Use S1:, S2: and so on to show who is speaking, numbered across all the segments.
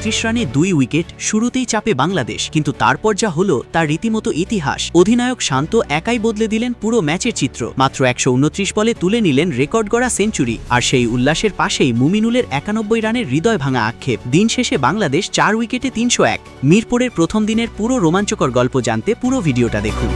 S1: ৩১ রানে ২ উইকেট, শুরুতেই চাপে বাংলাদেশ, কিন্তু তারপর যা হলো তার রীতিমতো ইতিহাস। অধিনায়ক শান্ত একাই বদলে দিলেন পুরো ম্যাচের চিত্র। মাত্র ১২৯ বলে তুলে নিলেন রেকর্ড গড়া সেঞ্চুরি, আর সেই উল্লাসের পাশেই মুমিনুলের ৯১ রানের হৃদয় ভাঙা আক্ষেপ। দিন শেষে বাংলাদেশ ৪ উইকেটে ৩০১। মিরপুরের প্রথম দিনের পুরো রোমাঞ্চকর গল্প জানতে পুরো ভিডিওটা দেখুন।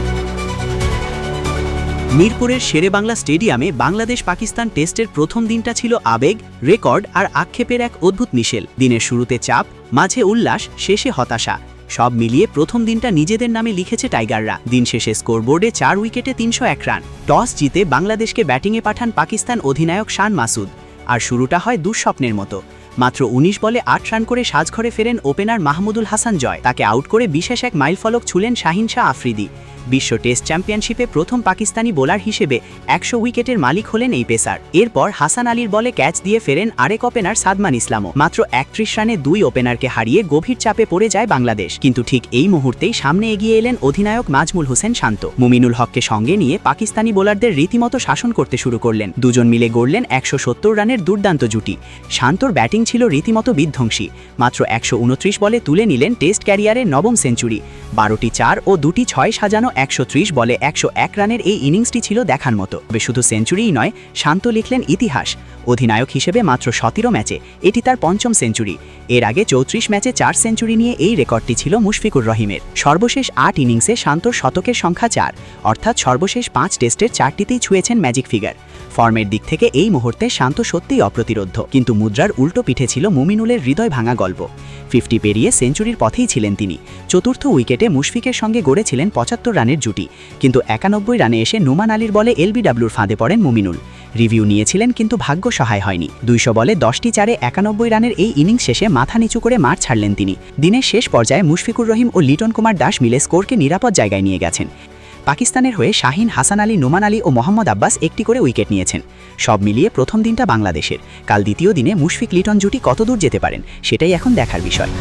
S1: মিরপুরের শেরেবাংলা স্টেডিয়ামে বাংলাদেশ পাকিস্তান টেস্টের প্রথম দিনটা ছিল আবেগ, রেকর্ড আর আক্ষেপের এক অদ্ভুত মিশেল। দিনের শুরুতে চাপ, মাঝে উল্লাস, শেষে হতাশা। সব মিলিয়ে প্রথম দিনটা নিজেদের নামে লিখেছে টাইগাররা। দিন শেষে স্কোরবোর্ডে ৪ উইকেটে ৩০১ রান। টস জিতে বাংলাদেশকে ব্যাটিংয়ে পাঠান পাকিস্তান অধিনায়ক শান মাসুদ, আর শুরুটা হয় দুঃস্বপ্নের মতো। মাত্র ১৯ বলে ৮ রান করে সাজঘরে ফেরেন ওপেনার মাহমুদুল হাসান জয়। তাকে আউট করে বিশেষ এক মাইলফলক ছুঁলেন শাহিন শাহ আফ্রিদি। বিশ্ব টেস্ট চ্যাম্পিয়নশিপে প্রথম পাকিস্তানি বোলার হিসেবে ১০০ উইকেটের মালিক হলেন এই পেসার। এরপর হাসান আলীর বলে ক্যাচ দিয়ে ফেরেন আরেক ওপেনার সাদমান ইসলামও। মাত্র ৩১ রানে ২ ওপেনারকে হারিয়ে গভীর চাপে পড়ে যায় বাংলাদেশ। কিন্তু ঠিক এই মুহূর্তেই সামনে এগিয়ে এলেন অধিনায়ক নাজমুল হোসেন শান্ত। মুমিনুল হককে সঙ্গে নিয়ে পাকিস্তানি বোলারদের রীতিমতো শাসন করতে শুরু করলেন। দুজন মিলে গড়লেন ১৭০ রানের দুর্দান্ত জুটি। শান্তর ব্যাটিং ছিল রীতিমতো বিধ্বংসী। মাত্র ১২৯ বলে তুলে নিলেন টেস্ট ক্যারিয়ারের নবম সেঞ্চুরি। ১২টি ৪ ও ২টি ৬ সাজানো ১৩০ বলে ১০১ রানের এই ইনিংসটি ছিল দেখার মতো। তবে শুধু সেঞ্চুরিই নয়, শান্ত লিখলেন ইতিহাস। অধিনায়ক হিসেবে মাত্র ১৭ ম্যাচে এটি তার পঞ্চম সেঞ্চুরি। এর আগে ৩৪ ম্যাচে ৪ সেঞ্চুরি নিয়ে এই রেকর্ডটি ছিল মুশফিকুর রহিমের। সর্বশেষ ৮ ইনিংসে শান্তর শতকের সংখ্যা ৪, অর্থাৎ সর্বশেষ ৫ টেস্টের ৪টিতেই ছুঁয়েছেন ম্যাজিক ফিগার। ফর্মের দিক থেকে এই মুহূর্তে শান্ত সত্যিই অপ্রতিরোধ্য, কিন্তু মুদ্রার উল্টো পিঠে ছিল মুমিনুলের হৃদয় ভাঙা গল্প। 50 পেরিয়ে সেঞ্চুরির পথেই ছিলেন তিনি। চতুর্থ উইকেটে মুশফিকের সঙ্গে গড়েছিলেন ৭৫ রানের জুটি, কিন্তু ৯১ রানে এসে নোমান আলীর বলে এলবিডব্লিউর ফাঁদে পড়েন মুমিনুল। রিভিউ নিয়েছিলেন, কিন্তু ভাগ্য সহায় হয়নি। ২০০ বলে ১০টি ৪-এ ৯১ রানের এই ইনিংস শেষে মাথা নিচু করে মাঠ ছাড়লেন তিনি। দিনের শেষ পর্যায়ে মুশফিকুর রহিম ও লিটন কুমার দাস মিলে স্কোরকে নিরাপদ জায়গায় নিয়ে গেছেন। পাকিস্তানের হয়ে শাহিন, হাসান আলী, নোমান আলী ও মোহাম্মদ আব্বাস একটি করে উইকেট নিয়েছেন। সব মিলিয়ে প্রথম দিনটা বাংলাদেশের। কাল দ্বিতীয় দিনে মুশফিক লিটন জুটি কতদূর যেতে পারেন সেটাই এখন দেখার বিষয়।